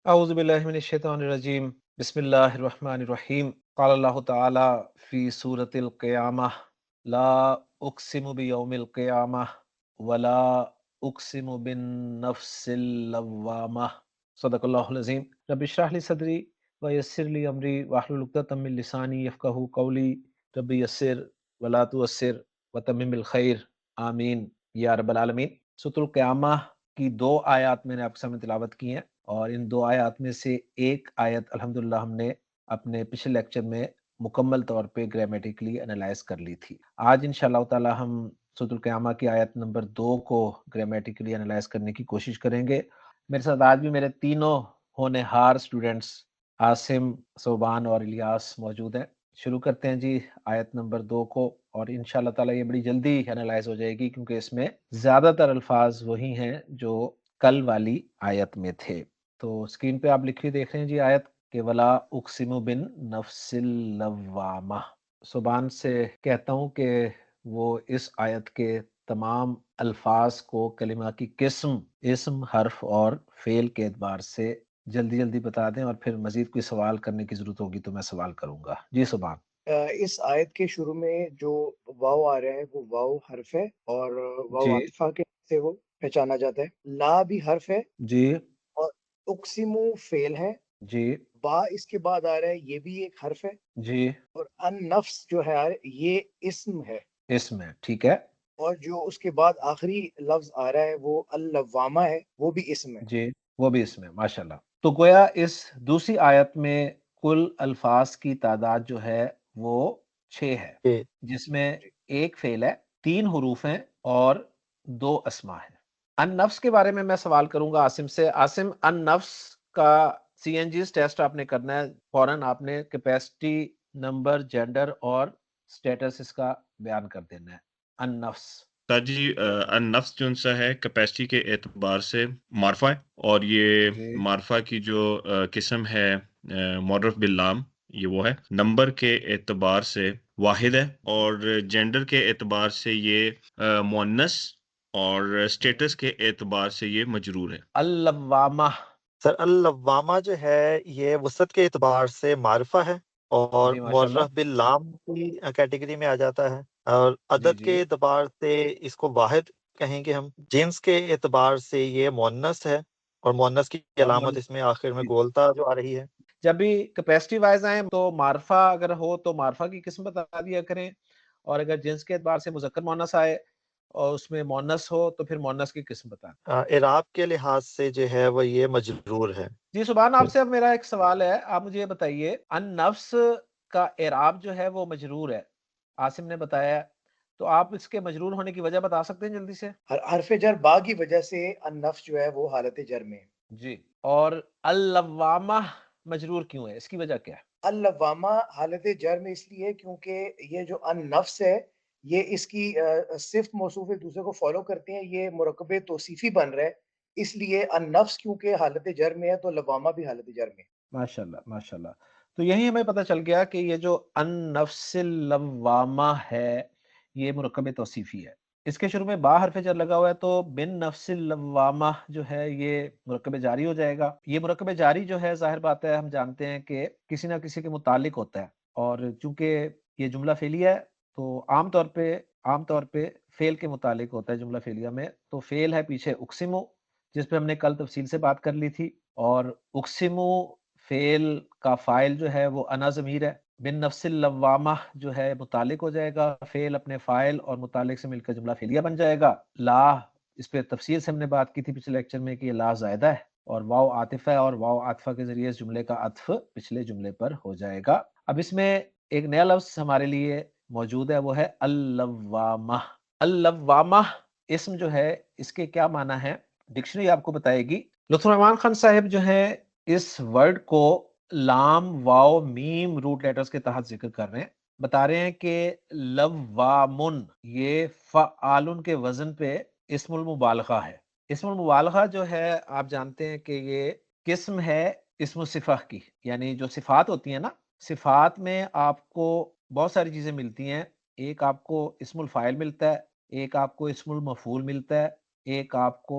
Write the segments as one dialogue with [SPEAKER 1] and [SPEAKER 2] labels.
[SPEAKER 1] اعوذ باللہ من الشیطان الرجیم بسم اللہ الرحمن الرحیم قال اللہ تعالی فی سورۃ القیامہ لا اقسم بیوم القیامہ ولا اقسم بالنفس اللوامہ صدق اللہ العظیم رب اشرح لی صدری ویسر لی امری واحلل عقدۃ من لسانی یفقہوا قولی رب یسر ولا تعسر وتمم بالخیر آمین یا رب العالمین۔ سورۃ القیامہ کی 2 آیات میں نے آپ کے سامنے تلاوت کی ہیں، اور ان 2 آیات میں سے ایک آیت الحمدللہ ہم نے اپنے پچھلے لیکچر میں مکمل طور پہ گرامیٹیکلی انالائز کر لی تھی۔ آج انشاءاللہ تعالی ہم سورۃ القیامہ کی آیت نمبر 2 کو گرامیٹیکلی انالائز کرنے کی کوشش کریں گے۔ میرے ساتھ آج بھی میرے تینوں ہونہار اسٹوڈنٹس عاصم، صوبان اور الیاس موجود ہیں۔ شروع کرتے ہیں جی آیت نمبر 2 کو، اور انشاءاللہ تعالی یہ بڑی جلدی انالائز ہو جائے گی کیونکہ اس میں زیادہ تر الفاظ وہی ہیں جو کل والی آیت میں تھے۔ تو اسکرین پہ آپ لکھی دیکھ رہے ہیں جی آیت کہ ولا اقسم بن نفس اللوامہ۔ صوبان سے کہتا ہوں کہ وہ اس آیت کے تمام الفاظ کو کلمہ کی قسم، اسم، حرف اور فعل کے اعتبار سے جلدی بتا دیں، اور پھر مزید کوئی سوال کرنے کی ضرورت ہوگی تو میں سوال کروں گا۔ جی صوبان۔
[SPEAKER 2] اس آیت کے شروع میں جو واو آ رہا ہے وہ واو حرف ہے، اور واو
[SPEAKER 1] جی
[SPEAKER 2] عاطفہ کے سے وہ پہچانا جاتا ہے۔ لا بھی حرف ہے،
[SPEAKER 1] جی
[SPEAKER 2] اور اقسمو فعل ہے۔
[SPEAKER 1] جی
[SPEAKER 2] با اس کے بعد آ رہا ہے، یہ بھی ایک حرف ہے،
[SPEAKER 1] جی
[SPEAKER 2] اور ان نفس جو ہے یہ اسم ہے،
[SPEAKER 1] اس میں ٹھیک ہے۔
[SPEAKER 2] اور جو اس کے بعد آخری لفظ آ رہا ہے وہ اللوامہ ہے، وہ بھی اسم ہے۔
[SPEAKER 1] جی وہ بھی اس میں ماشاءاللہ۔ تو گویا اس دوسری آیت میں کل الفاظ کی تعداد جو ہے وہ 6 ہے،
[SPEAKER 2] جی
[SPEAKER 1] جس میں
[SPEAKER 2] جی
[SPEAKER 1] ایک فعل ہے، 3 حروف ہیں اور 2 اسما ہیں۔ ان نفس کے بارے میں سوال کروں گا عاصم سے۔ عاصم، ان نفس کا سی این جیز ٹیسٹ آپ نے کرنا ہے، فوراً آپ نے کیپیسٹی، نمبر، جینڈر اور سٹیٹس اس کا بیان کر دینا ہے۔ ان نفس۔
[SPEAKER 3] جی النفس جو سا ہے کیپیسٹی کے اعتبار سے معرفہ ہے، اور یہ
[SPEAKER 1] جی
[SPEAKER 3] معرفہ کی جو قسم ہے معرف باللام، یہ وہ ہے۔ نمبر کے اعتبار سے واحد ہے، اور جینڈر کے اعتبار سے یہ مؤنث، اور اسٹیٹس کے اعتبار سے یہ مجرور ہے۔
[SPEAKER 1] اللوامہ۔
[SPEAKER 4] سر اللوامہ جو ہے یہ وسعت کے اعتبار سے معرفہ ہے، اور
[SPEAKER 1] جی ماشاءاللہ۔
[SPEAKER 4] معرف باللام کی کیٹیگری میں آ جاتا ہے، اور
[SPEAKER 1] جی
[SPEAKER 4] عدد
[SPEAKER 1] جی
[SPEAKER 4] کے اعتبار سے اس کو واحد کہیں گے ہم۔ جنس کے اعتبار سے یہ مؤنث ہے، اور مؤنث کی
[SPEAKER 1] اور
[SPEAKER 4] علامت اس میں آخر میں
[SPEAKER 1] جی،
[SPEAKER 4] گولتا جو آ رہی ہے۔
[SPEAKER 1] جب بھی کیپیسٹی وائز آئیں تو معرفہ اگر ہو تو معرفہ کی قسم بتا دیا کریں، اور اگر جنس کے اعتبار سے مذکر مؤنث آئے اور اس میں مؤنث ہو تو پھر مؤنث کی قسم بتا دیں۔
[SPEAKER 4] اعراب کے لحاظ سے جو ہے وہ یہ مجرور ہے۔
[SPEAKER 1] جی سبحان، آپ سے اب میرا ایک سوال ہے، آپ مجھے یہ بتائیے ان نفس کا اعراب جو ہے وہ مجرور ہے، عاصم نے بتایا ہے، تو آپ اس کے مجرور ہونے کی وجہ بتا سکتے ہیں جلدی سے؟
[SPEAKER 2] حرف جر با کی وجہ سے ان نفس جو ہے وہ حالت جر میں ہے۔
[SPEAKER 1] جی، اور اللوامہ مجرور کیوں ہے، اس کی وجہ کیا ہے؟
[SPEAKER 2] اللوامہ حالت جر میں اس لیے کیونکہ یہ جو ان نفس ہے یہ اس کی صفت موصوف ایک دوسرے کو فالو کرتے ہیں، یہ مرکب توصیفی بن رہا ہے، اس لیے ان نفس کیونکہ حالت جر میں ہے تو لوامہ بھی حالت جر میں ہے۔
[SPEAKER 1] ماشاءاللہ ماشاءاللہ۔ تو یہی ہمیں پتہ چل گیا کہ یہ جو ان نفس اللوامہ ہے یہ مرکب توصیفی ہے۔ اس کے شروع میں با حرف جر لگا ہوا ہے تو بن نفس اللوامہ جو ہے یہ مرکب جاری ہو جائے گا۔ یہ مرکب جاری جو ہے ظاہر بات ہے ہم جانتے ہیں کہ کسی نہ کسی کے متعلق ہوتا ہے، اور چونکہ یہ جملہ فعلیہ ہے تو عام طور پہ فعل کے متعلق ہوتا ہے جملہ فعلیہ میں۔ تو فعل ہے پیچھے اقسمو، جس پہ ہم نے کل تفصیل سے بات کر لی تھی، اور اقسمو فعل کا فاعل جو ہے وہ انا ضمیر ہے۔ بن نفس اللوامہ جو ہے متعلق ہو جائے گا، فعل اپنے فاعل اور متعلق سے مل کر جملہ فعلیہ بن جائے گا۔ لا، اس پہ تفصیل سے ہم نے بات کی تھی پچھلے لیکچر میں کہ یہ لا زائدہ ہے، اور واو عاطفہ ہے، اور واو عاطفہ کے ذریعے اس جملے کا عطف پچھلے جملے پر ہو جائے گا۔ اب اس میں ایک نیا لفظ ہمارے لیے موجود ہے، وہ ہے اللوامہ۔ اللوامہ اسم جو ہے اس کے کیا معنی ہے، ڈکشنری آپ کو بتائے گی۔ لطف الرحمان خان صاحب جو ہیں اس ورڈ کو لام، واو، میم روٹ لیٹرز کے تحت ذکر کر رہے ہیں، بتا رہے ہیں کہ لوامن یہ فعالن کے وزن پہ اسم المبالغہ ہے۔ اسم المبالغہ جو ہے آپ جانتے ہیں کہ یہ قسم ہے اسم الصفہ کی، یعنی جو صفات ہوتی ہیں نا، صفات میں آپ کو بہت ساری چیزیں ملتی ہیں، ایک آپ کو اسم الفاعل ملتا ہے، ایک آپ کو اسم المفعول ملتا ہے، ایک آپ کو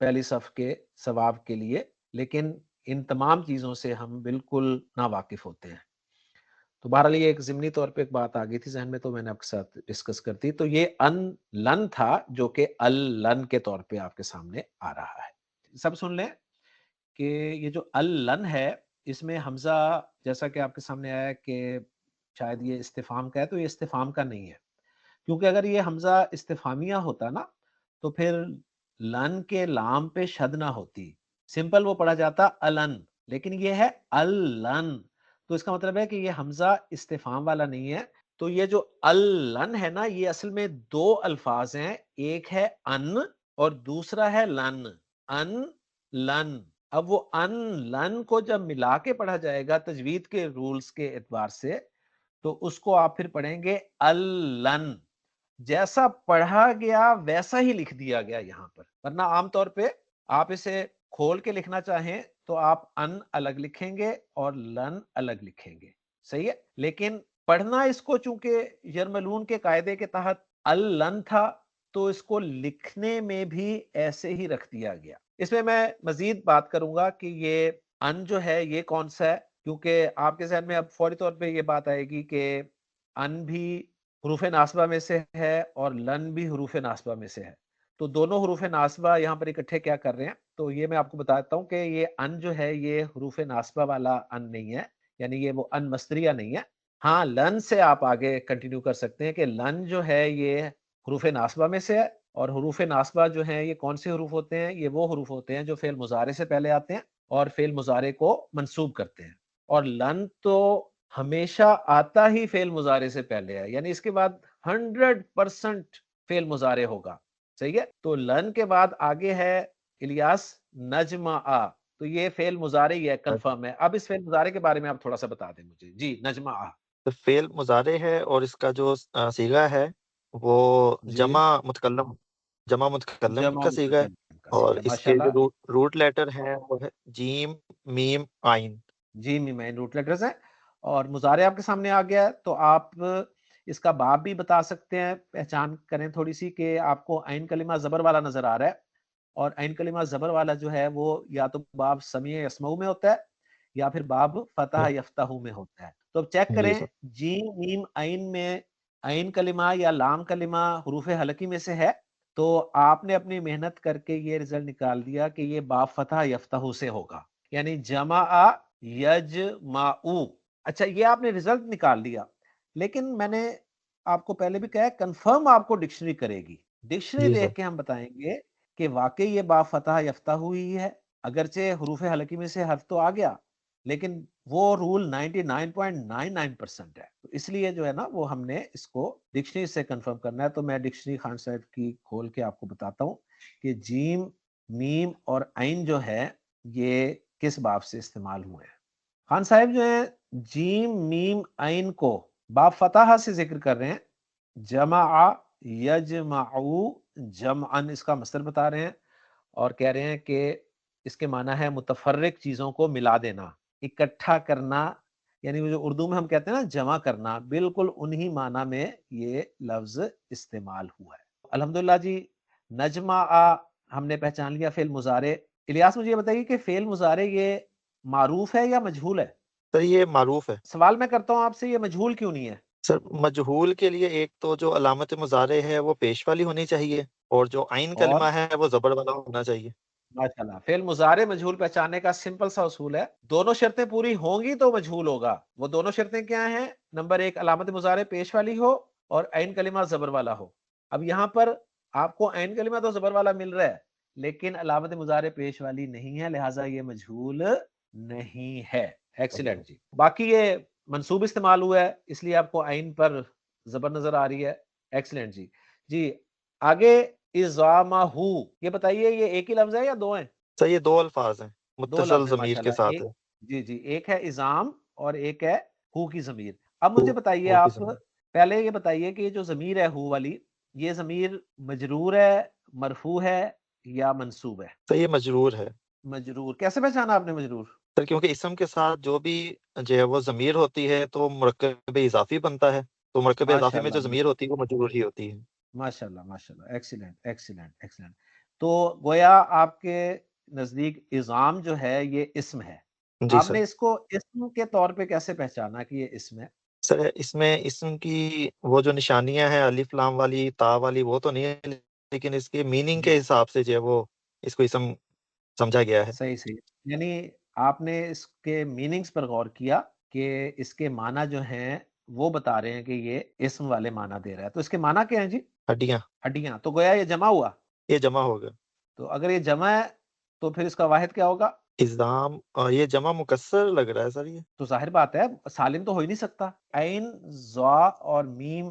[SPEAKER 1] پہلی صف کے ثواب کے لیے، لیکن ان تمام چیزوں سے ہم بالکل ناواقف ہوتے ہیں۔ تو بہرحال یہ ایک ضمنی طور پہ ایک بات آ گئی تھی ذہن میں، تو میں نے آپ کے ساتھ ڈسکس کر دی۔ تو یہ ان لن تھا جو کہ اللن کے طور پہ آپ کے سامنے آ رہا ہے۔ سب سن لیں کہ یہ جو اللن ہے اس میں حمزہ، جیسا کہ آپ کے سامنے آیا کہ شاید یہ استفہام کا ہے، تو یہ استفہام کا نہیں ہے، کیونکہ اگر یہ حمزہ استفہامیہ ہوتا نا تو پھر لن کے لام پہ شد نہ ہوتی، سمپل وہ پڑھا جاتا الن، لیکن یہ ہے اللن، تو اس کا مطلب ہے کہ یہ حمزہ استفہام والا نہیں ہے۔ تو یہ جو اللن ہے نا، یہ اصل میں دو الفاظ ہیں، ایک ہے ان اور دوسرا ہے لن۔ ان لن، اب وہ ان لن کو جب ملا کے پڑھا جائے گا تجوید کے رولز کے اعتبار سے، تو اس کو آپ پھر پڑھیں گے اللن، جیسا پڑھا گیا ویسا ہی لکھ دیا گیا یہاں پر، ورنہ عام طور پہ آپ اسے کھول کے لکھنا چاہیں تو آپ ان الگ لکھیں گے اور لن الگ لکھیں گے، صحیح ہے؟ لیکن پڑھنا اس کو چونکہ یرملون کے قاعدے کے تحت اللن تھا، تو اس کو لکھنے میں بھی ایسے ہی رکھ دیا گیا۔ اس میں مزید بات کروں گا کہ یہ ان جو ہے یہ کون سا ہے، کیونکہ آپ کے ذہن میں اب فوری طور پہ یہ بات آئے گی کہ ان بھی حروف ناصبہ میں سے ہے اور لن بھی حروف ناصبہ میں سے ہے، تو دونوں حروف ناصبہ یہاں پر اکٹھے کیا کر رہے ہیں؟ تو یہ میں آپ کو بتاتا ہوں کہ یہ ان جو ہے یہ حروف ناصبہ والا ان نہیں ہے، یعنی یہ وہ ان مصدریہ نہیں ہے۔ ہاں لن سے آپ آگے کنٹینیو کر سکتے ہیں کہ لن جو ہے یہ حروف ناصبہ میں سے ہے، اور حروف ناصبہ جو ہیں یہ کون سے حروف ہوتے ہیں؟ یہ وہ حروف ہوتے ہیں جو فعل مضارع سے پہلے آتے ہیں اور فعل مضارع کو منصوب کرتے ہیں، اور لن تو ہمیشہ آتا ہی فعل مضارع سے پہلے ہے، یعنی اس کے بعد 100% فعل مضارع ہوگا، صحیح ہے؟ تو لن کے بعد آگے ہے الیاس نجمع، تو یہ فعل مضارع ہی ہے، کنفرم ہے۔ اب اس فعل مضارع کے بارے میں آپ تھوڑا سا بتا دیں مجھے۔ جی نجمع،
[SPEAKER 4] تو فعل مضارع ہے اور اس کا جو صیغہ ہے وہ
[SPEAKER 1] جی
[SPEAKER 4] جمع متکلم
[SPEAKER 1] جمع
[SPEAKER 4] کا صیغہ ہے،
[SPEAKER 1] متکلم کا
[SPEAKER 4] اور
[SPEAKER 1] صیغہ،
[SPEAKER 4] اس کے
[SPEAKER 1] ماشاءاللہ۔
[SPEAKER 4] جو روٹ لیٹر ہیں وہ ہے جیم میم آئین۔
[SPEAKER 1] جی مین روٹ لیٹرز ہیں، اور مضارع آپ کے سامنے آ گیا ہے، تو آپ اس کا باب بھی بتا سکتے ہیں، پہچان کریں تھوڑی سی کہ آپ کو عین کلمہ زبر والا نظر آ رہا ہے، اور عین کلمہ زبر والا جو ہے وہ یا تو باب سمیع یسمعو میں ہوتا ہے یا پھر باب فتح یفتح میں ہوتا ہے۔ تو اب چیک
[SPEAKER 4] جی
[SPEAKER 1] کریں
[SPEAKER 4] سر،
[SPEAKER 1] جیم میم عین میں عین کلمہ یا لام کلمہ حروف حلقی میں سے ہے، تو آپ نے اپنی محنت کر کے یہ رزلٹ نکال دیا کہ یہ باب فتح یفتح سے ہوگا، یعنی جمع یجمعو۔ اچھا یہ آپ نے رزلٹ نکال دیا، لیکن میں نے آپ کو پہلے بھی کہا ہے کنفرم آپ کو ڈکشنری کرے گی، ڈکشنری
[SPEAKER 4] جی سر،
[SPEAKER 1] دیکھ کے ہم بتائیں گے کہ واقعی یہ با فتح یفتح ہوئی ہے، اگرچہ حروف حلقی میں سے حرف تو آ گیا، لیکن وہ رول 99.99% ہے، تو اس لیے جو ہے نا وہ ہم نے اس کو ڈکشنری سے کنفرم کرنا ہے۔ تو میں ڈکشنری خان صاحب کی کھول کے آپ کو بتاتا ہوں کہ جیم میم اور عین جو ہے یہ کس باب سے استعمال ہوئے ہیں۔ خان صاحب جو ہیں جیم میم عین کو باب فتح سے ذکر کر رہے ہیں، جمع یجمعو جمعن اس کا مصدر بتا رہے ہیں، اور کہہ رہے ہیں کہ اس کے معنی ہے متفرق چیزوں کو ملا دینا، اکٹھا کرنا، یعنی وہ جو اردو میں ہم کہتے ہیں نا جمع کرنا، بالکل انہی معنی میں یہ لفظ استعمال ہوا ہے۔ الحمدللہ جی، نجمع ہم نے پہچان لیا فعل مضارع۔ الیاس مجھے یہ بتائیے کہ فعل مضارع یہ معروف ہے یا مجہول ہے؟
[SPEAKER 4] سر یہ معروف ہے۔
[SPEAKER 1] سوال میں کرتا ہوں آپ سے، یہ مجہول کیوں نہیں ہے؟
[SPEAKER 4] سر مجہول کے لیے ایک تو جو علامت مضارع ہے وہ پیش والی ہونی چاہیے، اور جو عین
[SPEAKER 1] اور
[SPEAKER 4] کلمہ ہے وہ زبر والا ہونا چاہیے۔
[SPEAKER 1] ماشاءاللہ، فعل مضارع مجہول پہچاننے کا سمپل سا اصول ہے، دونوں شرطیں پوری ہوں گی تو مجہول ہوگا۔ وہ دونوں شرطیں کیا ہیں؟ نمبر 1 علامت مضارع پیش والی ہو اور عین کلمہ زبر والا ہو۔ اب یہاں پر آپ کو عین کلمہ تو زبر والا مل رہا ہے، لیکن علامت مضارع پیش والی نہیں ہے، لہٰذا یہ مجہول نہیں ہے۔ ایکسیلنٹ جی، باقی یہ منصوب استعمال ہوا ہے اس لیے آپ کو عین پر زبر نظر آ رہی ہے۔ ایکسیلنٹ جی۔ جی آگے اضامہ، یہ بتائیے یہ ایک ہی لفظ ہے یا دو ہیں؟
[SPEAKER 4] سر یہ دو الفاظ ہیں،
[SPEAKER 1] دو
[SPEAKER 4] متصل
[SPEAKER 1] لفظ ہیں
[SPEAKER 4] ضمیر کے
[SPEAKER 1] ماشاءاللہ،
[SPEAKER 4] ساتھ
[SPEAKER 1] ایک
[SPEAKER 4] ہے۔
[SPEAKER 1] جی جی، ایک ہے اضام اور ایک ہے ہو کی ضمیر۔ اب مجھے بتائیے
[SPEAKER 4] ہو کی
[SPEAKER 1] آپ
[SPEAKER 4] ضمیر۔
[SPEAKER 1] پہلے یہ بتائیے کہ یہ جو ضمیر ہے ہو والی، یہ ضمیر مجرور ہے، مرفوع ہے یا منصوب ہے؟
[SPEAKER 4] سر یہ مجرور ہے۔
[SPEAKER 1] مجرور کیسے پہچانا آپ نے مجرور؟
[SPEAKER 4] سر کیونکہ اسم کے ساتھ جو بھی جو ہے وہ ضمیر ہوتی ہے تو مرکب اضافی بنتا ہے، تو مرکب اضافی میں
[SPEAKER 1] ماشاءاللہ
[SPEAKER 4] جو ضمیر ہوتی ہے وہ مجرور ہی ہوتی ہے۔
[SPEAKER 1] ماشاءاللہ ماشاءاللہ، ایکسیلنٹ ایکسیلنٹ ایکسیلنٹ۔ تو گویا آپ کے نزدیک اظام جو ہے یہ اسم ہے،
[SPEAKER 4] جی
[SPEAKER 1] آپ
[SPEAKER 4] سر۔
[SPEAKER 1] نے اس کو اسم کے طور پہ کیسے پہچانا کہ یہ اسم ہے؟
[SPEAKER 4] سر اس میں اسم کی وہ جو نشانیاں ہیں الف لام والی تا والی وہ تو نہیں ہے، لیکن اس کے میننگ
[SPEAKER 1] جی
[SPEAKER 4] کے حساب سے جو ہے وہ اس کو اسم سمجھا گیا ہے۔
[SPEAKER 1] صحیح صحیح، یعنی آپ نے اس کے میننگز پر غور کیا کہ اس کے معنی جو ہیں وہ بتا رہے ہیں کہ یہ اسم والے معنی دے رہا ہے، تو اس کے معنی کیا ہیں جی؟
[SPEAKER 4] ہڈیاں،
[SPEAKER 1] ہڈیاں، تو گویا یہ جمع ہوا،
[SPEAKER 4] یہ جمع ہوگا۔
[SPEAKER 1] تو اگر یہ جمع ہے تو پھر اس کا واحد کیا ہوگا؟
[SPEAKER 4] اظام، یہ جمع مکسر لگ رہا ہے سر یہ۔
[SPEAKER 1] تو ظاہر بات ہے سالم تو ہو ہی نہیں سکتا، عین زا اور میم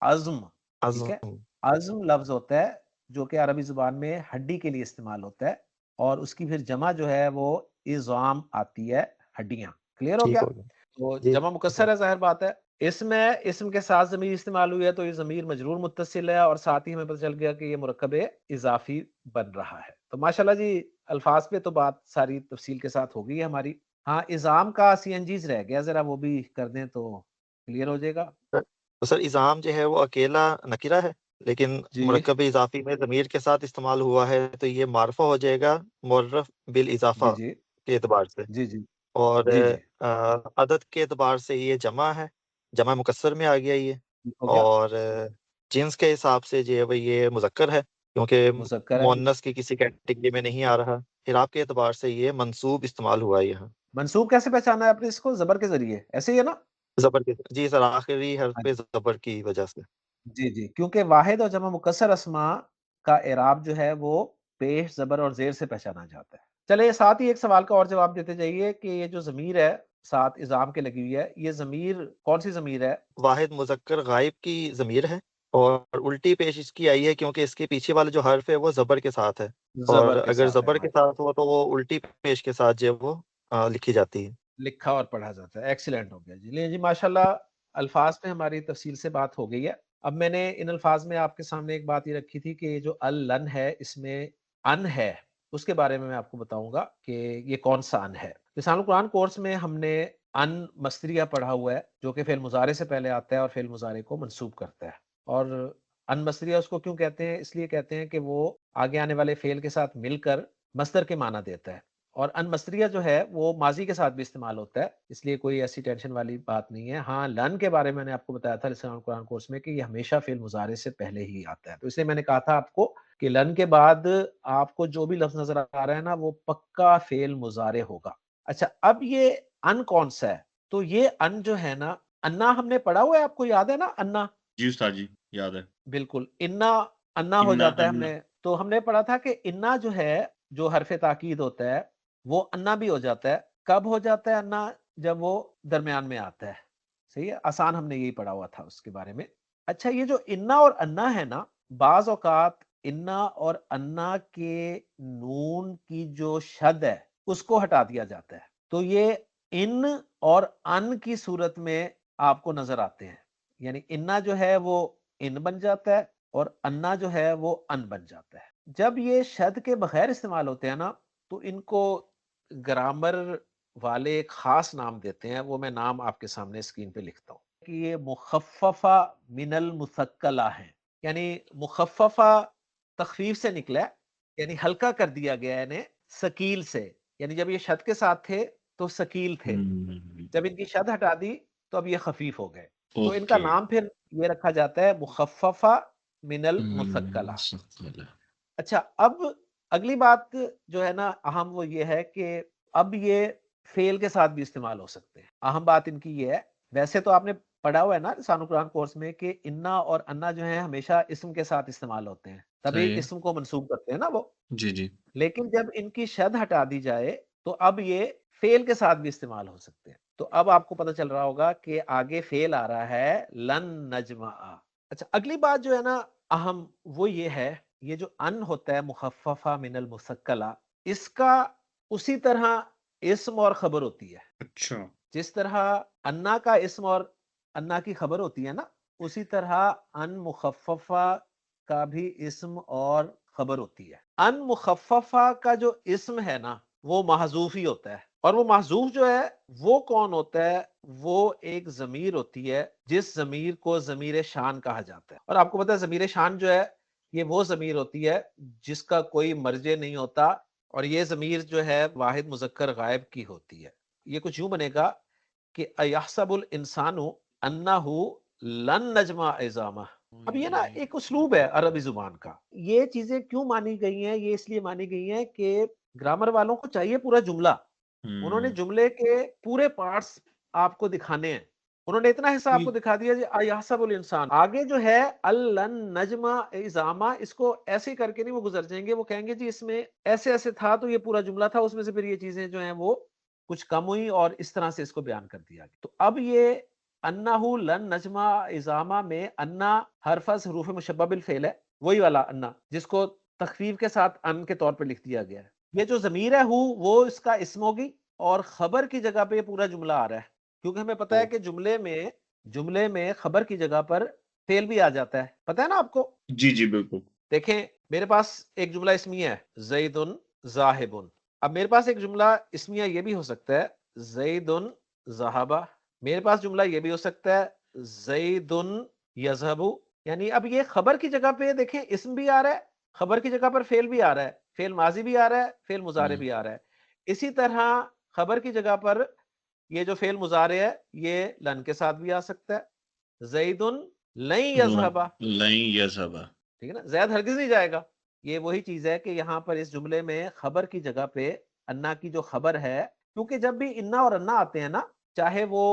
[SPEAKER 1] عزم، ٹھیک ہے،
[SPEAKER 4] عظم،
[SPEAKER 1] عزم لفظ ہوتا ہے جو کہ عربی زبان میں ہڈی کے لیے استعمال ہوتا ہے، اور اس کی پھر جمع جو ہے وہ اظام آتی ہے، ہڈیاں، کلیئر ہو
[SPEAKER 4] ٹھیک
[SPEAKER 1] گیا؟
[SPEAKER 4] ہو گیا
[SPEAKER 1] تو
[SPEAKER 4] جی
[SPEAKER 1] جمع مکسر ہے، ظاہر بات ہے۔ اسم ہے، اسم کے ساتھ ضمیر استعمال ہوئی ہے تو یہ ضمیر مجرور متصل ہے، اور ساتھ ہی ہمیں پتہ چل گیا کہ یہ مرکب اضافی بن رہا ہے۔ تو ماشاءاللہ جی الفاظ پہ تو بات ساری تفصیل کے ساتھ ہو گئی ہے ہماری۔ ہاں اظام کا سی این جیز رہ گیا، ذرا وہ بھی کر دیں تو کلیئر ہو جائے گا۔
[SPEAKER 4] تو سر اظام جو ہے وہ اکیلا نکرہ ہے، لیکن
[SPEAKER 1] جی
[SPEAKER 4] مرکب اضافی میں ضمیر کے ساتھ استعمال ہوا ہے تو یہ معرفہ ہو جائے گا معرف
[SPEAKER 1] جی
[SPEAKER 4] بالاضافہ
[SPEAKER 1] جی
[SPEAKER 4] کے اعتبار سے،
[SPEAKER 1] جی جی
[SPEAKER 4] اور
[SPEAKER 1] جی جی
[SPEAKER 4] عدد کے اعتبار سے یہ جمع ہے، جمع مکسر میں آ گیا یہ،
[SPEAKER 1] ٹھیک ہو گیا،
[SPEAKER 4] اور جنس کے حساب سے جو ہے وہ یہ مذکر ہے کیونکہ
[SPEAKER 1] مذکر ہے۔
[SPEAKER 4] مؤنث کی کسی کیٹیگری میں نہیں آ رہا۔ اعراب کے اعتبار سے یہ منصوب استعمال ہوا ہے یہاں،
[SPEAKER 1] منصوب کیسے پہچانا ہے آپ نے اس کو؟ زبر کے ذریعے، ایسے ہی ہے نا؟
[SPEAKER 4] زبر کے، جی سر آخری حرف
[SPEAKER 1] ہاں
[SPEAKER 4] پہ
[SPEAKER 1] جی
[SPEAKER 4] زبر کی وجہ سے۔
[SPEAKER 1] جی جی، کیونکہ واحد اور جمع مکسر اسماء کا اعراب جو ہے وہ پیش، زبر اور زیر سے پہچانا جاتا ہے۔ چلے ساتھ ہی ایک سوال کا اور جواب دیتے جائیے کہ یہ جو ضمیر ہے ساتھ اظام کے لگی ہوئی ہے، یہ ضمیر کون سی ضمیر ہے؟
[SPEAKER 4] واحد مذکر غائب کی ضمیر ہے، اور الٹی پیش اس کی آئی ہے کیونکہ اس کے پیچھے والا جو حرف ہے وہ زبر کے ساتھ ہے، اور
[SPEAKER 1] زبر کے
[SPEAKER 4] اگر
[SPEAKER 1] ساتھ ہے،
[SPEAKER 4] زبر کے ساتھ ہو تو وہ الٹی پیش کے ساتھ جو ہے وہ لکھی جاتی ہے۔
[SPEAKER 1] لکھا اور پڑھا جاتا ہے۔ ایکسیلنٹ ہو گیا جی، لیں جی ماشاءاللہ الفاظ پہ ہماری تفصیل سے بات ہو گئی ہے۔ اب میں نے ان الفاظ میں آپ کے سامنے ایک بات یہ رکھی تھی کہ یہ جو اللن ہے اس میں ان ہے، اس کے بارے میں آپ کو بتاؤں گا کہ یہ کون سا ان ہے۔ لسان القرآن کورس میں ہم نے ان مصدریہ پڑھا ہوا ہے جو کہ فعل مضارع سے پہلے آتا ہے اور فعل مضارع کو منصوب کرتا ہے، اور ان مصدریہ اس کو کیوں کہتے ہیں؟ اس لیے کہتے ہیں کہ وہ آگے آنے والے فعل کے ساتھ مل کر مصدر کے معنی دیتا ہے، اور ان مصدریہ جو ہے وہ ماضی کے ساتھ بھی استعمال ہوتا ہے، اس لیے کوئی ایسی ٹینشن والی بات نہیں ہے۔ ہاں لن کے بارے میں نے آپ کو بتایا تھا لسان القرآن کورس میں کہ یہ ہمیشہ فعل مضارع سے پہلے ہی آتا ہے، تو اس لیے میں نے کہا تھا آپ کو کہ لن کے بعد آپ کو جو بھی لفظ نظر آ رہا ہے نا وہ پکا فعل مضارع ہوگا۔ اچھا اب یہ ان کون سا ہے؟ تو یہ ان جو ہے نا، انا ہم نے پڑھا ہوا ہے، آپ کو یاد ہے نا انا؟
[SPEAKER 3] جی استاد جی یاد ہے۔
[SPEAKER 1] بالکل، انا انا ہو
[SPEAKER 3] انا
[SPEAKER 1] جاتا ہے، ہم
[SPEAKER 3] انا
[SPEAKER 1] نے تو ہم نے پڑھا تھا کہ انا جو ہے جو حرف تاکید ہوتا ہے وہ انا بھی ہو جاتا ہے۔ کب ہو جاتا ہے انا؟ جب وہ درمیان میں آتا ہے، صحیح ہے، آسان ہم نے یہی پڑھا ہوا تھا اس کے بارے میں۔ اچھا یہ جو انا اور انا ہے نا، بعض اوقات انا اور انا کے نون کی جو شد ہے اس کو ہٹا دیا جاتا ہے، تو یہ ان اور ان کی صورت میں آپ کو نظر آتے ہیں، یعنی انا جو ہے وہ ان بن جاتا ہے اور انا جو ہے وہ ان بن جاتا ہے۔ جب یہ شد کے بغیر استعمال ہوتے ہیں نا تو ان کو گرامر والے ایک خاص نام دیتے ہیں، وہ میں نام آپ کے سامنے اسکرین پہ لکھتا ہوں کہ یہ مخففہ من المثقلہ ہیں، یعنی مخففہ تخفیف سے نکلا ہے، یعنی ہلکا کر دیا گیا ہے انہیں ثقیل سے، یعنی جب یہ شد کے ساتھ تھے تو ثقیل تھے، جب ان کی شد ہٹا دی تو اب یہ خفیف ہو گئے، تو ان کا
[SPEAKER 3] اوکے۔
[SPEAKER 1] نام پھر یہ رکھا جاتا ہے مخففہ من المثقلہ۔ اچھا اب اگلی بات جو ہے نا اہم، وہ یہ ہے کہ اب یہ فعل کے ساتھ بھی استعمال ہو سکتے ہیں۔ اہم بات ان کی یہ ہے، ویسے تو آپ نے پڑھا ہوا ہے نا لسان القرآن کورس میں کہ انا اور انا جو ہیں ہمیشہ اسم کے ساتھ استعمال ہوتے ہیں، تبھی
[SPEAKER 3] صحیح ہے۔
[SPEAKER 1] اسم کو منسوب کرتے ہیں نا وہ،
[SPEAKER 3] جی جی
[SPEAKER 1] لیکن جب ان کی شد ہٹا دی جائے تو اب یہ فعل کے ساتھ بھی استعمال ہو سکتے ہیں۔ تو اب آپ کو پتہ چل رہا ہوگا کہ آگے فعل آ رہا ہے لن نجمع۔ اچھا اگلی بات جو ہے نا اہم، وہ یہ ہے یہ جو ان ہوتا ہے مخففہ من المثقلہ، اس کا اسی طرح اسم اور خبر ہوتی ہے،
[SPEAKER 3] اچھا
[SPEAKER 1] جس طرح انا کا اسم اور انا کی خبر ہوتی ہے نا، اسی طرح ان مخففہ کا بھی اسم اور خبر ہوتی ہے۔ ان مخففہ کا جو اسم ہے نا وہ محذوف ہی ہوتا ہے، اور وہ محذوف جو ہے وہ کون ہوتا ہے؟ وہ ایک ضمیر ہوتی ہے جس ضمیر کو ضمیر شان کہا جاتا ہے، اور آپ کو پتہ ہے ضمیر شان جو ہے یہ وہ ضمیر ہوتی ہے جس کا کوئی مرجع نہیں ہوتا، اور یہ ضمیر جو ہے واحد مذکر غائب کی ہوتی ہے. یہ کچھ یوں بنے گا کہ ایحسب الانسان انہ لن نجمع عظامہ. اب یہ نا ایک اسلوب ہے عربی زبان کا. یہ چیزیں کیوں مانی گئی ہیں؟ یہ اس لیے مانی گئی ہیں کہ گرامر والوں کو چاہیے پورا جملہ، انہوں نے جملے کے پورے پارٹس آپ کو دکھانے ہیں. انہوں نے اتنا حصہ آپ کو دکھا دیا جی ایحسب الانسان، آگے جو ہے الن نجمع عظامہ، اس کو ایسے کر کے نہیں وہ گزر جائیں گے، وہ کہیں گے جی اس میں ایسے ایسے تھا تو یہ پورا جملہ تھا، اس میں سے پھر یہ چیزیں جو ہیں وہ کچھ کم ہوئی اور اس طرح سے اس کو بیان کر دیا گیا. تو اب یہ انہ لن نجمع عظامہ میں انا حرف از حروف مشبہ بالفعل ہے، وہی والا انا جس کو تخفیف کے ساتھ ان کے طور پہ لکھ دیا گیا ہے. یہ جو ضمیر ہے وہ اس کا اسم ہوگی، اور خبر کی جگہ پہ یہ پورا جملہ آ رہا ہے، کیونکہ ہمیں پتا ہے کہ جملے میں خبر کی جگہ پر فعل بھی آ جاتا ہے. پتا ہے نا آپ کو؟
[SPEAKER 3] جی جی بالکل.
[SPEAKER 1] دیکھیں میرے پاس ایک جملہ اسمیہ ہے زید ذاہب. اب میرے پاس ایک جملہ اسمیہ یہ بھی ہو سکتا ہے زید ذہبہ. میرے پاس جملہ یہ بھی ہو سکتا ہے زید یذہب. یعنی اب یہ خبر کی جگہ پہ دیکھیں اسم بھی آ رہا ہے، خبر کی جگہ پر فعل بھی آ رہا ہے، فعل ماضی بھی آ رہا ہے، فعل مضارع بھی آ رہا ہے. اسی طرح خبر کی جگہ پر یہ جو فعل مضارع ہے یہ لن کے ساتھ بھی آ سکتا ہے، زید لن یذہب.
[SPEAKER 3] لن یذہب،
[SPEAKER 1] ٹھیک ہے نا، زید ہرگز نہیں جائے گا. یہ وہی چیز ہے کہ یہاں پر اس جملے میں خبر کی جگہ پہ انا کی جو خبر ہے، کیونکہ جب بھی انا اور انا آتے ہیں نا، چاہے وہ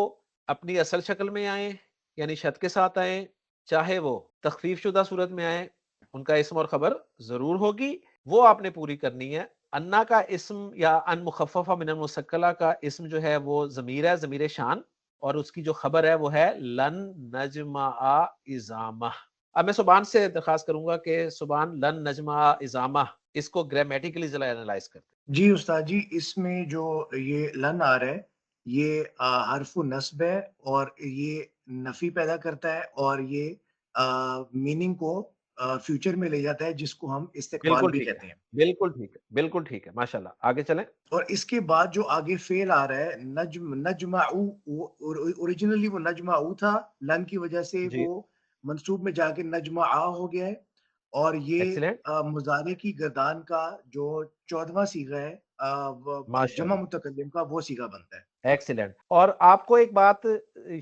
[SPEAKER 1] اپنی اصل شکل میں آئیں یعنی شد کے ساتھ آئیں، چاہے وہ تخفیف شدہ صورت میں آئیں، ان کا اسم اور خبر ضرور ہوگی، وہ آپ نے پوری کرنی ہے. انا کا اسم یا ان مخففہ من المثقلہ کا اسم جو ہے وہ ضمیر ہے، ضمیر شان، اور اس کی جو خبر ہے وہ ہے لن نجمع عظامہ. اب میں سبحان سے درخواست کروں گا کہ سبحان لن نجمع عظامہ اس کو گرامیٹیکلی ذرا اینالائز کرتے.
[SPEAKER 2] جی استاد جی، اس میں جو یہ لن آ رہا ہے یہ حرف نصب ہے، اور یہ نفی پیدا کرتا ہے، اور یہ میننگ کو فیوچر میں لے جاتا ہے، جس کو ہم استقبال
[SPEAKER 1] بالکل
[SPEAKER 2] بھی
[SPEAKER 1] ٹھیک
[SPEAKER 2] کہتے
[SPEAKER 1] ہے،
[SPEAKER 2] ہیں.
[SPEAKER 1] بالکل ٹھیک ہے، بالکل ٹھیک ہے، ماشاءاللہ. آگے چلیں.
[SPEAKER 2] اور اس کے بعد جو آگے فعل آ رہا ہے نجمعو، اوریجنلی وہ نجمعو تھا، لن کی وجہ سے
[SPEAKER 1] جی
[SPEAKER 2] وہ منصوب میں جا کے نجمعا ہو گیا ہے. اور یہ
[SPEAKER 1] ایکسیلنٹ،
[SPEAKER 2] مضارع کی گردان کا جو 14واں صیغہ ہے جمع
[SPEAKER 1] ماشاءاللہ،
[SPEAKER 2] متکلم کا، وہ صیغہ بنتا ہے.
[SPEAKER 1] ایکسیلنٹ. اور آپ کو ایک بات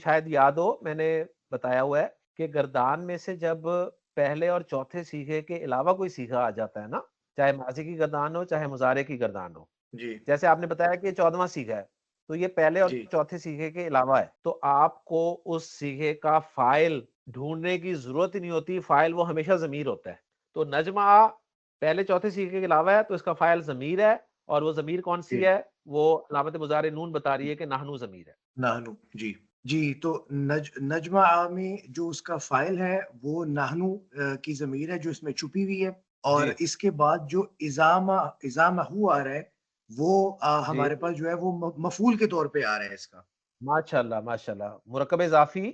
[SPEAKER 1] شاید یاد ہو، میں نے بتایا ہوا ہے کہ گردان میں سے جب پہلے اور چوتھے صیغے کے علاوہ کوئی صیغہ آ جاتا ہے نا، چاہے ماضی کی گردان ہو چاہے مضارع کی گردان ہو،
[SPEAKER 2] جی
[SPEAKER 1] جیسے آپ نے بتایا کہ یہ 14واں صیغہ ہے تو یہ پہلے اور
[SPEAKER 2] جی
[SPEAKER 1] چوتھے صیغے کے علاوہ ہے، تو آپ کو اس صیغے کا فاعل ڈھونڈنے کی ضرورت ہی نہیں ہوتی، فاعل وہ ہمیشہ ضمیر ہوتا ہے. تو نجمع پہلے چوتھے صیغے کے علاوہ ہے تو اس کا فاعل ضمیر ہے، اور وہ ضمیر کون سی
[SPEAKER 2] جی
[SPEAKER 1] ہے؟ وہ علامت مضارع نون بتا رہی ہے کہ نحنو ضمیر ہے.
[SPEAKER 2] نحنو. جی جی، تو نجمع میں جو اس کا فاعل ہے وہ نحنو کی ضمیر ہے جو اس میں چھپی ہوئی ہے. اور
[SPEAKER 1] جی
[SPEAKER 2] اس کے بعد جو اذامہ آ رہا ہے وہ
[SPEAKER 1] جی،
[SPEAKER 2] ہمارے پاس جو ہے وہ مفعول کے طور پہ آ رہا ہے. اس کا
[SPEAKER 1] ماشاءاللہ ماشاءاللہ، مرکب اضافی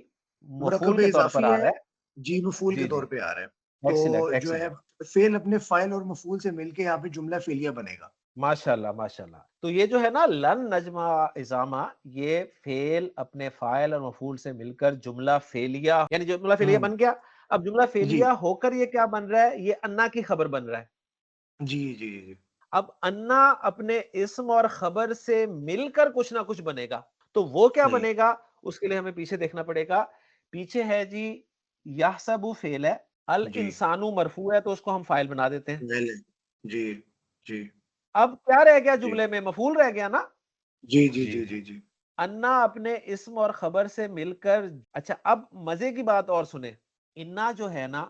[SPEAKER 1] مفعول
[SPEAKER 2] مرکب
[SPEAKER 1] کے طور پر
[SPEAKER 2] اضافی
[SPEAKER 1] آ
[SPEAKER 2] ہے،
[SPEAKER 1] رہا ہے.
[SPEAKER 2] جی مفعول کے
[SPEAKER 1] جی
[SPEAKER 2] طور
[SPEAKER 1] جی،
[SPEAKER 2] پہ آ رہا ہے.
[SPEAKER 1] ایکسیلنٹ
[SPEAKER 2] تو جو ہے
[SPEAKER 1] ایکسیلنٹ،
[SPEAKER 2] فعل اپنے فاعل اور مفعول سے مل کے یہاں پہ جملہ فعلیہ بنے گا.
[SPEAKER 1] ماشاءاللہ ماشاءاللہ. تو یہ جو ہے نا لن نجمع عظامہ، یہ فعل اپنے فاعل اور مفعول سے مل کر جملہ فعلیہ، یعنی جملہ فعلیہ
[SPEAKER 2] ہوں
[SPEAKER 1] بن گیا. اب جملہ
[SPEAKER 2] جی
[SPEAKER 1] فعلیہ ہو کر یہ کیا بن رہا ہے؟ یہ انا کی خبر بن رہا ہے.
[SPEAKER 2] جی جی جی
[SPEAKER 1] اب انا اپنے اسم اور خبر سے مل کر کچھ نہ کچھ بنے گا، تو وہ کیا
[SPEAKER 2] جی
[SPEAKER 1] بنے گا؟ اس کے لیے ہمیں پیچھے دیکھنا پڑے گا. پیچھے ہے جی یحسب فعل ہے،
[SPEAKER 2] جی
[SPEAKER 1] الانسان مرفوع ہے تو اس کو ہم فاعل بنا دیتے ہیں.
[SPEAKER 2] پہلے جی جی
[SPEAKER 1] اب کیا رہ گیا
[SPEAKER 2] جی
[SPEAKER 1] جملے میں؟ مفعول رہ گیا نا.
[SPEAKER 2] جی جی
[SPEAKER 1] جی
[SPEAKER 2] جی جی جی
[SPEAKER 1] انا اپنے اسم اور خبر سے مل کر، اچھا اب مزے کی بات اور سنیں، انا جو ہے نا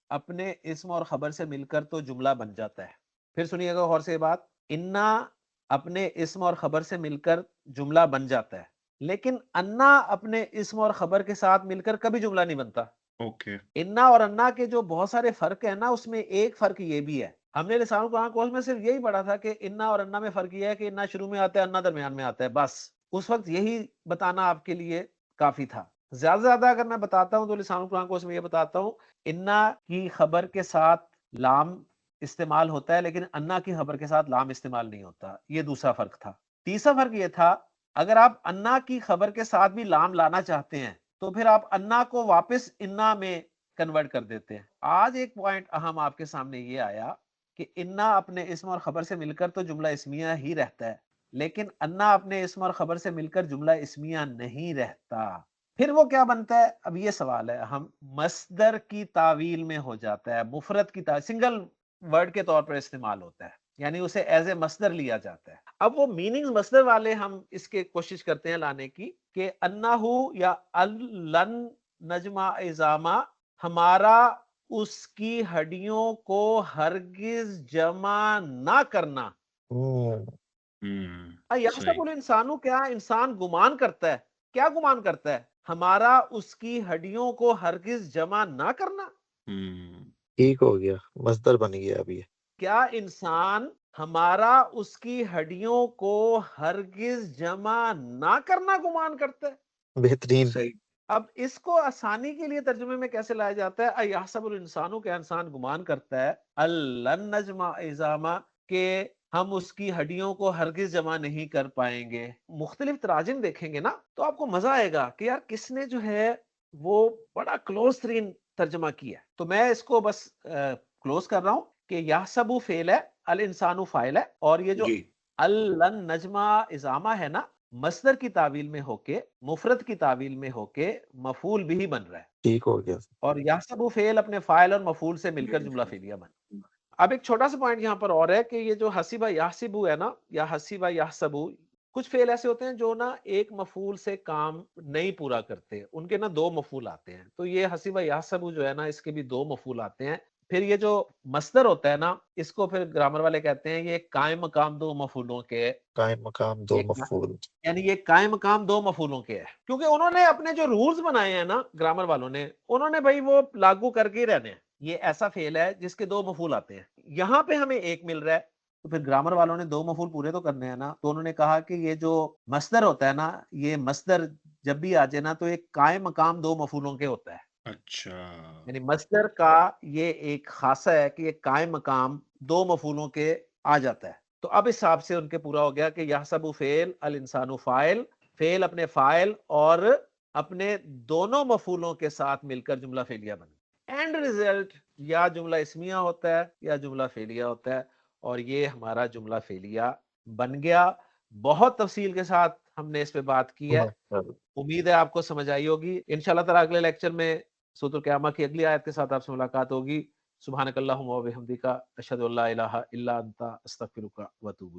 [SPEAKER 1] اپنے اسم اور خبر سے مل کر تو جملہ بن جاتا ہے. پھر سنیے گا غور سے یہ بات، انا اپنے اسم اور خبر سے مل کر جملہ بن جاتا ہے، لیکن انا اپنے اسم اور خبر کے ساتھ مل کر کبھی جملہ نہیں بنتا.
[SPEAKER 3] اوکے.
[SPEAKER 1] انا اور انا کے جو بہت سارے فرق ہیں نا، اس میں ایک فرق یہ بھی ہے، ہم نے لسان القرآن کورس میں صرف یہی پڑھا تھا کہ انا اور انا میں فرق یہ ہے کہ انا شروع میں آتا ہے، انا درمیان میں آتا ہے، بس اس وقت یہی بتانا آپ کے لیے کافی تھا. زیادہ سے زیادہ اگر میں بتاتا ہوں تو لسان القرآن کورس میں یہ بتاتا ہوں انا کی خبر کے ساتھ لام استعمال ہوتا ہے لیکن انا کی خبر کے ساتھ لام استعمال نہیں ہوتا. یہ دوسرا فرق تھا. تیسرا فرق یہ تھا، اگر آپ انا کی خبر کے ساتھ بھی لام لانا چاہتے ہیں تو پھر آپ انا کو واپس انا میں کنورٹ کر دیتے ہیں. آج ایک پوائنٹ اہم آپ کے سامنے یہ آیا کہ انا اپنے اسم اور خبر سے مل کر تو جملہ اسمیہ ہی رہتا ہے، لیکن انا اپنے اسم اور خبر سے مل کر جملہ اسمیہ نہیں رہتا. پھر وہ کیا بنتا ہے؟ اب یہ سوال ہے. ہم مصدر کی تعویل میں ہو جاتا ہے، مفرد کی سنگل ورڈ کے طور پر استعمال ہوتا ہے، یعنی اسے ایز اے مصدر لیا جاتا ہے. اب وہ میننگ مصدر والے ہم اس کے کوشش کرتے ہیں لانے کی کہ انہو یا لن نجمع عظاما، ہمارا اس کی ہڈیوں کو ہرگز جمع نہ کرنا. یحسب
[SPEAKER 3] صحیح.
[SPEAKER 1] الانسان، کیا انسان گمان کرتا ہے؟ کیا گمان کرتا ہے؟ ہمارا اس کی ہڈیوں کو ہرگز جمع نہ کرنا.
[SPEAKER 4] ٹھیک ہو گیا، مصدر بن گیا اب یہ.
[SPEAKER 1] کیا انسان ہمارا اس کی ہڈیوں کو ہرگز جمع نہ کرنا گمان کرتا ہے؟
[SPEAKER 4] بہترین.
[SPEAKER 1] صحیح. اب اس کو آسانی کے لیے ترجمے میں کیسے لایا جاتا ہے؟ ایحسب الانسان، کہ انسان گمان کرتا ہے، الن نجمع عظاما، کہ ہم اس کی ہڈیوں کو ہرگز جمع نہیں کر پائیں گے. مختلف تراجم دیکھیں گے نا تو آپ کو مزہ آئے گا کہ یار کس نے جو ہے وہ بڑا کلوز ترین ترجمہ کیا. تو میں اس کو بس کلوز کر رہا ہوں کہ یحسب فعل ہے، الانسان فاعل ہے، اور یہ جو الن نجمع عظاما ہے نا، مصدر کی تعویل میں ہو کے، مفرد کی تعویل میں ہو کے مفعول بھی بن رہا ہے.
[SPEAKER 4] ٹھیک ہو گیا.
[SPEAKER 1] اور یحسب فعل اپنے فاعل اور مفعول سے مل کر جملہ فعلیہ بن. اب ایک چھوٹا سا پوائنٹ یہاں پر اور ہے کہ یہ جو حسیبہ یحسبو ہے نا، یا حسیبہ یحسبو، کچھ فعل ایسے ہوتے ہیں جو نا ایک مفعول سے کام نہیں پورا کرتے، ان کے نا دو مفعول آتے ہیں. تو یہ حسیبہ یحسبو جو ہے نا، اس کے بھی دو مفعول آتے ہیں. پھر یہ جو مصدر ہوتا ہے نا، اس کو پھر گرامر والے کہتے ہیں یہ قائم مقام دو مفعولوں کے،
[SPEAKER 4] قائم مقام دو مفعول.
[SPEAKER 1] یعنی یہ قائم مقام دو مفعولوں کے ہے، کیونکہ انہوں نے اپنے جو رولز بنائے ہیں نا گرامر والوں نے، انہوں نے بھائی وہ لاگو کر کے ہی رہنے ہیں. یہ ایسا فعل ہے جس کے دو مفعول آتے ہیں، یہاں پہ ہمیں ایک مل رہا ہے، تو پھر گرامر والوں نے دو مفعول پورے تو کرنے ہیں نا. تو انہوں نے کہا کہ یہ جو مصدر ہوتا ہے نا، یہ مصدر جب بھی آ جائے نا تو ایک قائم مقام دو مفعولوں کے ہوتا ہے.
[SPEAKER 3] اچھا.
[SPEAKER 1] یعنی مصدر کا یہ ایک خاصہ ہے کہ یہ قائم مقام دو مفعولوں کے آ جاتا ہے. تو اب اس حساب سے ان کے پورا ہو گیا کہ یحسب فعل، الانسان فاعل، فعل اپنے فاعل اور اپنے دونوں مفعولوں کے ساتھ مل کر جملہ فعلیہ بنے. اینڈ ریزلٹ یا جملہ اسمیہ ہوتا ہے یا جملہ فعلیہ ہوتا ہے، اور یہ ہمارا جملہ فعلیہ بن گیا. بہت تفصیل کے ساتھ ہم نے اس پہ بات کی ہے، امید ہے آپ کو سمجھ آئی ہوگی. انشاءاللہ تعالی اگلے لیکچر میں سورۃ القیامہ کی اگلی آیت کے ساتھ آپ سے ملاقات ہوگی. سبحانک اللہم و بحمدک، اشہد ان لا الہ الا انت، استغفرک و اتوب